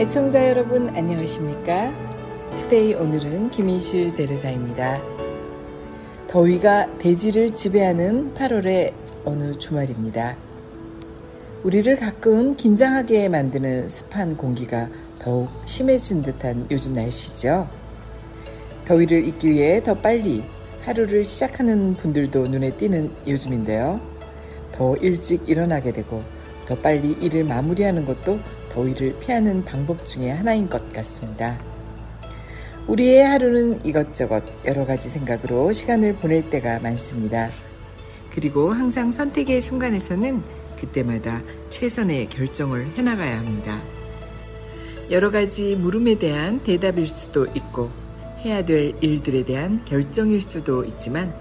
애청자 여러분 안녕하십니까? 투데이 오늘은 김인실 대르사입니다. 더위가 대지를 지배하는 8월의 어느 주말입니다. 우리를 가끔 긴장하게 만드는 습한 공기가 더욱 심해진 듯한 요즘 날씨죠. 더위를 잊기 위해 더 빨리 하루를 시작하는 분들도 눈에 띄는 요즘인데요. 더 일찍 일어나게 되고 더 빨리 일을 마무리하는 것도 더위를 피하는 방법 중에 하나인 것 같습니다. 우리의 하루는 이것저것 여러 가지 생각으로 시간을 보낼 때가 많습니다. 그리고 항상 선택의 순간에서는 그때마다 최선의 결정을 해나가야 합니다. 여러 가지 물음에 대한 대답일 수도 있고 해야 될 일들에 대한 결정일 수도 있지만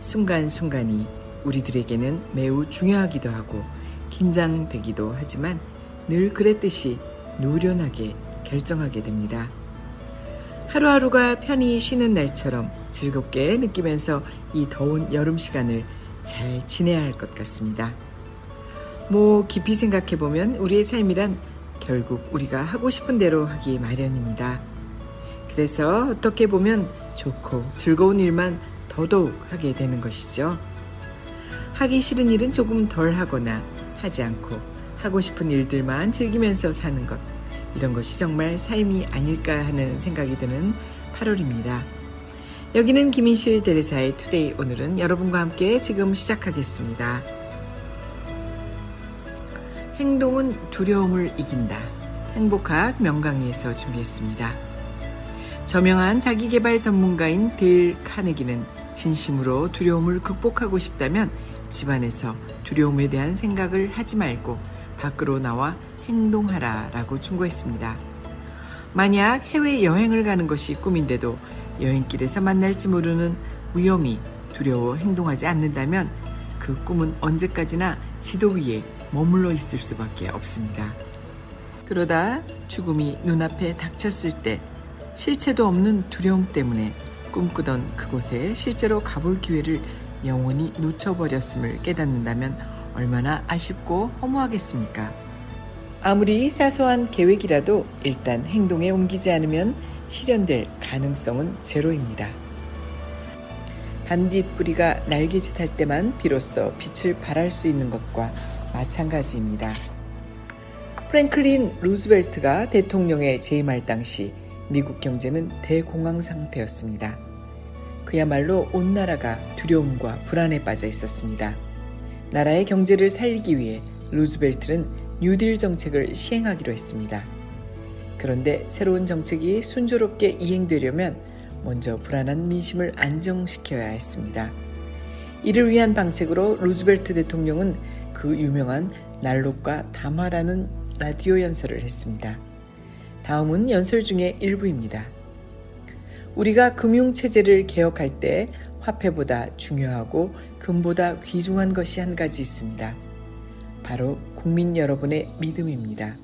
순간순간이 우리들에게는 매우 중요하기도 하고 긴장되기도 하지만 늘 그랬듯이 노련하게 결정하게 됩니다. 하루하루가 편히 쉬는 날처럼 즐겁게 느끼면서 이 더운 여름 시간을 잘 지내야 할 것 같습니다. 깊이 생각해보면 우리의 삶이란 결국 우리가 하고 싶은 대로 하기 마련입니다. 그래서 어떻게 보면 좋고 즐거운 일만 더더욱 하게 되는 것이죠. 하기 싫은 일은 조금 덜 하거나 하지 않고 하고 싶은 일들만 즐기면서 사는 것, 이런 것이 정말 삶이 아닐까 하는 생각이 드는 8월입니다. 여기는 김인실 대르사의 투데이 오늘은 여러분과 함께 지금 시작하겠습니다. 행동은 두려움을 이긴다. 행복학 명강의에서 준비했습니다. 저명한 자기계발 전문가인 데일 카네기는 진심으로 두려움을 극복하고 싶다면 집안에서 두려움에 대한 생각을 하지 말고 밖으로 나와 행동하라 라고 충고했습니다. 만약 해외여행을 가는 것이 꿈인데도 여행길에서 만날지 모르는 위험이 두려워 행동하지 않는다면 그 꿈은 언제까지나 지도 위에 머물러 있을 수밖에 없습니다. 그러다 죽음이 눈앞에 닥쳤을 때 실체도 없는 두려움 때문에 꿈꾸던 그곳에 실제로 가볼 기회를 영원히 놓쳐버렸음을 깨닫는다면 얼마나 아쉽고 허무하겠습니까? 아무리 사소한 계획이라도 일단 행동에 옮기지 않으면 실현될 가능성은 제로입니다. 반딧불이가 날개짓할 때만 비로소 빛을 발할 수 있는 것과 마찬가지입니다. 프랭클린 루즈벨트가 대통령에 재임할 당시 미국 경제는 대공황 상태였습니다. 그야말로 온 나라가 두려움과 불안에 빠져 있었습니다. 나라의 경제를 살리기 위해 루즈벨트는 뉴딜 정책을 시행하기로 했습니다. 그런데 새로운 정책이 순조롭게 이행되려면 먼저 불안한 민심을 안정시켜야 했습니다. 이를 위한 방책으로 루즈벨트 대통령은 그 유명한 난록과 담화라는 라디오 연설을 했습니다. 다음은 연설 중의 일부입니다. 우리가 금융체제를 개혁할 때 화폐보다 중요하고 금보다 귀중한 것이 한 가지 있습니다. 바로 국민 여러분의 믿음입니다.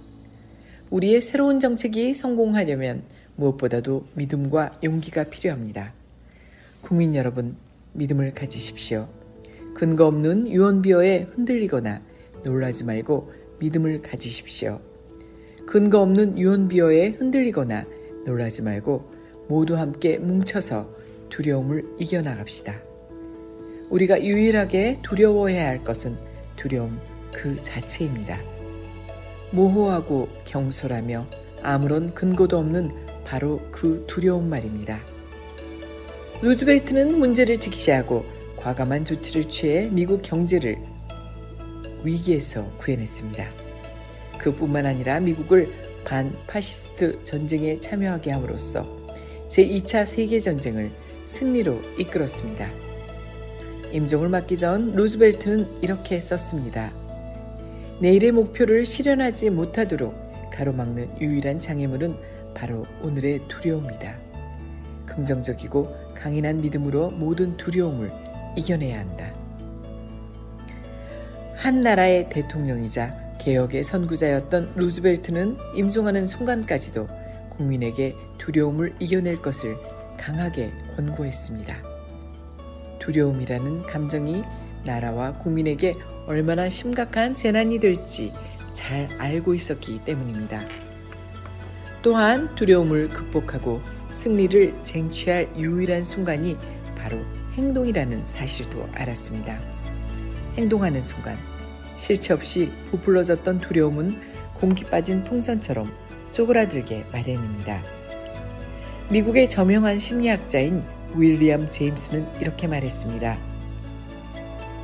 우리의 새로운 정책이 성공하려면 무엇보다도 믿음과 용기가 필요합니다. 국민 여러분, 믿음을 가지십시오. 근거 없는 유언비어에 흔들리거나 놀라지 말고 믿음을 가지십시오. 근거 없는 유언비어에 흔들리거나 놀라지 말고 모두 함께 뭉쳐서 두려움을 이겨나갑시다. 우리가 유일하게 두려워해야 할 것은 두려움 그 자체입니다. 모호하고 경솔하며 아무런 근거도 없는 바로 그 두려움 말입니다. 루즈벨트는 문제를 직시하고 과감한 조치를 취해 미국 경제를 위기에서 구해냈습니다. 그뿐만 아니라 미국을 반파시스트 전쟁에 참여하게 함으로써 제2차 세계전쟁을 승리로 이끌었습니다. 임종을 맞기 전 루즈벨트는 이렇게 썼습니다. 내일의 목표를 실현하지 못하도록 가로막는 유일한 장애물은 바로 오늘의 두려움이다. 긍정적이고 강인한 믿음으로 모든 두려움을 이겨내야 한다. 한 나라의 대통령이자 개혁의 선구자였던 루즈벨트는 임종하는 순간까지도 국민에게 두려움을 이겨낼 것을 강하게 권고했습니다. 두려움이라는 감정이 나라와 국민에게 얼마나 심각한 재난이 될지 잘 알고 있었기 때문입니다. 또한 두려움을 극복하고 승리를 쟁취할 유일한 순간이 바로 행동이라는 사실도 알았습니다. 행동하는 순간 실체 없이 부풀러졌던 두려움은 공기 빠진 풍선처럼 쪼그라들게 마련입니다. 미국의 저명한 심리학자인 윌리엄 제임스는 이렇게 말했습니다.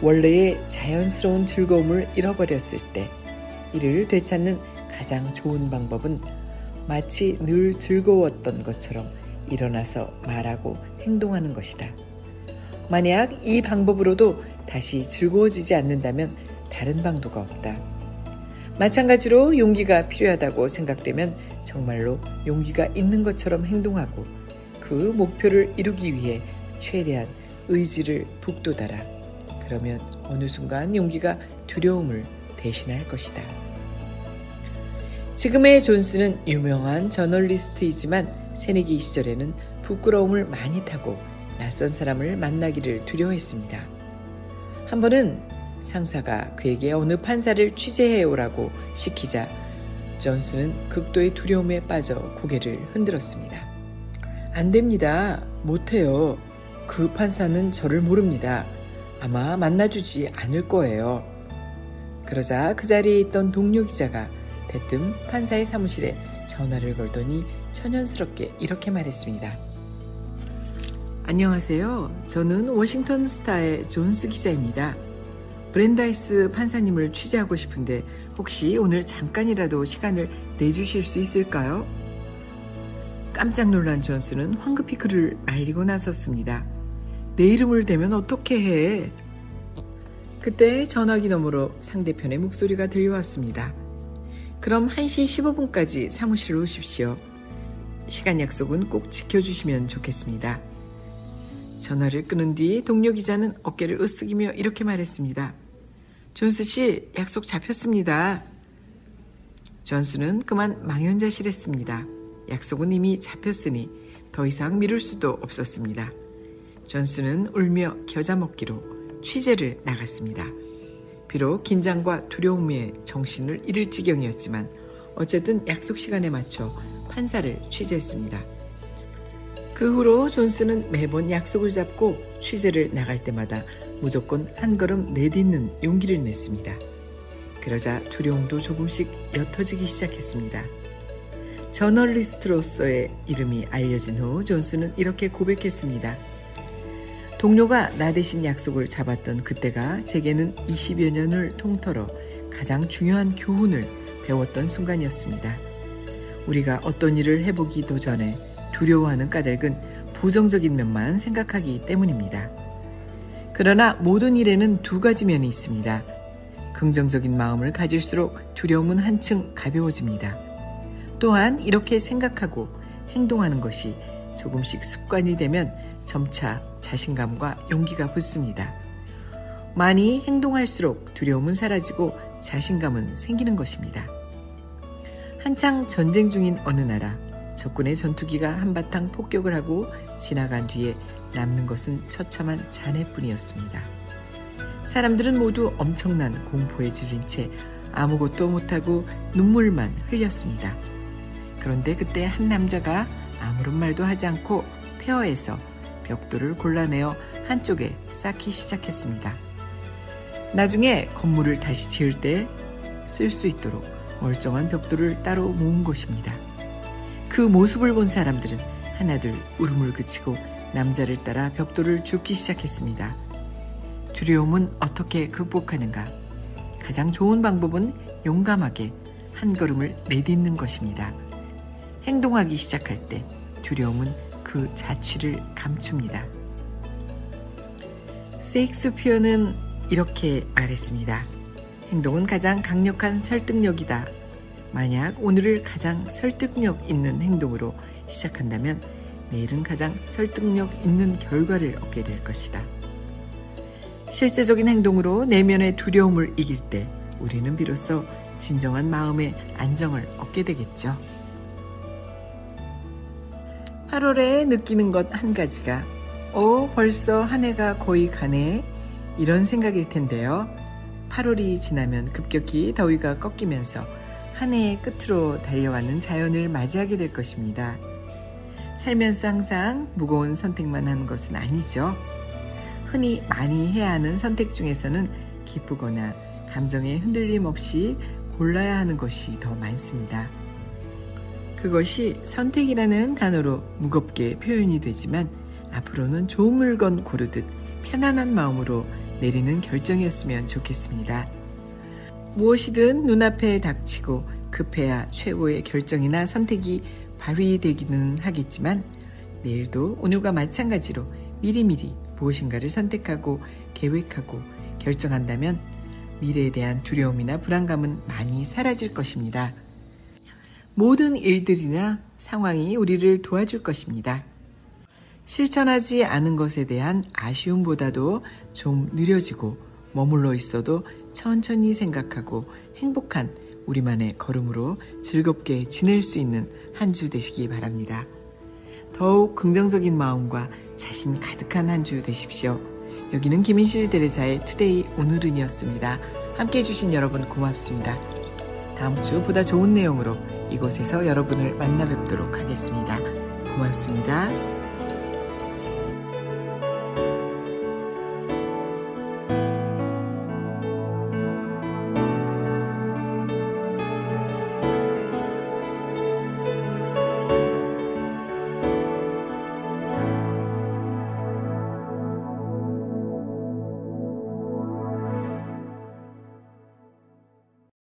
원래의 자연스러운 즐거움을 잃어버렸을 때 이를 되찾는 가장 좋은 방법은 마치 늘 즐거웠던 것처럼 일어나서 말하고 행동하는 것이다. 만약 이 방법으로도 다시 즐거워지지 않는다면 다른 방도가 없다. 마찬가지로 용기가 필요하다고 생각되면 정말로 용기가 있는 것처럼 행동하고 그 목표를 이루기 위해 최대한 의지를 북돋아라. 그러면 어느 순간 용기가 두려움을 대신할 것이다. 지금의 존스는 유명한 저널리스트이지만 새내기 시절에는 부끄러움을 많이 타고 낯선 사람을 만나기를 두려워했습니다. 한 번은 상사가 그에게 어느 판사를 취재해오라고 시키자 존스는 극도의 두려움에 빠져 고개를 흔들었습니다. 안 됩니다. 못해요. 그 판사는 저를 모릅니다. 아마 만나주지 않을 거예요. 그러자 그 자리에 있던 동료 기자가 대뜸 판사의 사무실에 전화를 걸더니 천연스럽게 이렇게 말했습니다. 안녕하세요. 저는 워싱턴 스타의 존스 기자입니다. 브랜다이스 판사님을 취재하고 싶은데 혹시 오늘 잠깐이라도 시간을 내주실 수 있을까요? 깜짝 놀란 존스는 황급히 그를 말리고 나섰습니다. 내 이름을 대면 어떻게 해? 그때 전화기 너머로 상대편의 목소리가 들려왔습니다. 그럼 1시 15분까지 사무실로 오십시오. 시간 약속은 꼭 지켜주시면 좋겠습니다. 전화를 끊은 뒤 동료 기자는 어깨를 으쓱이며 이렇게 말했습니다. 존스 씨, 약속 잡혔습니다. 존스는 그만 망연자실했습니다. 약속은 이미 잡혔으니 더 이상 미룰 수도 없었습니다. 존스는 울며 겨자 먹기로 취재를 나갔습니다. 비록 긴장과 두려움에 정신을 잃을 지경이었지만 어쨌든 약속 시간에 맞춰 판사를 취재했습니다. 그 후로 존스는 매번 약속을 잡고 취재를 나갈 때마다 무조건 한 걸음 내딛는 용기를 냈습니다. 그러자 두려움도 조금씩 옅어지기 시작했습니다. 저널리스트로서의 이름이 알려진 후 존스는 이렇게 고백했습니다. 동료가 나 대신 약속을 잡았던 그때가 제게는 20여 년을 통틀어 가장 중요한 교훈을 배웠던 순간이었습니다. 우리가 어떤 일을 해보기도 전에 두려워하는 까닭은 부정적인 면만 생각하기 때문입니다. 그러나 모든 일에는 두 가지 면이 있습니다. 긍정적인 마음을 가질수록 두려움은 한층 가벼워집니다. 또한 이렇게 생각하고 행동하는 것이 조금씩 습관이 되면 점차 자신감과 용기가 붙습니다. 많이 행동할수록 두려움은 사라지고 자신감은 생기는 것입니다. 한창 전쟁 중인 어느 나라, 적군의 전투기가 한바탕 폭격을 하고 지나간 뒤에 남는 것은 처참한 잔해뿐이었습니다. 사람들은 모두 엄청난 공포에 질린 채 아무것도 못하고 눈물만 흘렸습니다. 그런데 그때 한 남자가 아무런 말도 하지 않고 폐허에서 벽돌을 골라내어 한쪽에 쌓기 시작했습니다. 나중에 건물을 다시 지을 때 쓸 수 있도록 멀쩡한 벽돌을 따로 모은 것입니다. 그 모습을 본 사람들은 하나둘 울음을 그치고 남자를 따라 벽돌을 줍기 시작했습니다. 두려움은 어떻게 극복하는가? 가장 좋은 방법은 용감하게 한 걸음을 내딛는 것입니다. 행동하기 시작할 때 두려움은 그 자취를 감춥니다. 셰익스피어는 이렇게 말했습니다. 행동은 가장 강력한 설득력이다. 만약 오늘을 가장 설득력 있는 행동으로 시작한다면 내일은 가장 설득력 있는 결과를 얻게 될 것이다. 실제적인 행동으로 내면의 두려움을 이길 때 우리는 비로소 진정한 마음의 안정을 얻게 되겠죠. 8월에 느끼는 것 한 가지가 벌써 한 해가 거의 가네 이런 생각일 텐데요. 8월이 지나면 급격히 더위가 꺾이면서 한 해의 끝으로 달려가는 자연을 맞이하게 될 것입니다. 살면서 항상 무거운 선택만 하는 것은 아니죠. 흔히 많이 해야 하는 선택 중에서는 기쁘거나 감정에 흔들림 없이 골라야 하는 것이 더 많습니다. 그것이 선택이라는 단어로 무겁게 표현이 되지만 앞으로는 좋은 물건 고르듯 편안한 마음으로 내리는 결정이었으면 좋겠습니다. 무엇이든 눈앞에 닥치고 급해야 최고의 결정이나 선택이 발휘되기는 하겠지만 내일도 오늘과 마찬가지로 미리미리 무엇인가를 선택하고 계획하고 결정한다면 미래에 대한 두려움이나 불안감은 많이 사라질 것입니다. 모든 일들이나 상황이 우리를 도와줄 것입니다. 실천하지 않은 것에 대한 아쉬움보다도 좀 느려지고 머물러 있어도 천천히 생각하고 행복한 우리만의 걸음으로 즐겁게 지낼 수 있는 한 주 되시기 바랍니다. 더욱 긍정적인 마음과 자신 가득한 한 주 되십시오. 여기는 김인실 대리사의 투데이 오늘은이었습니다. 함께해 주신 여러분 고맙습니다. 다음 주 보다 좋은 내용으로 이곳에서 여러분을 만나 뵙도록 하겠습니다. 고맙습니다.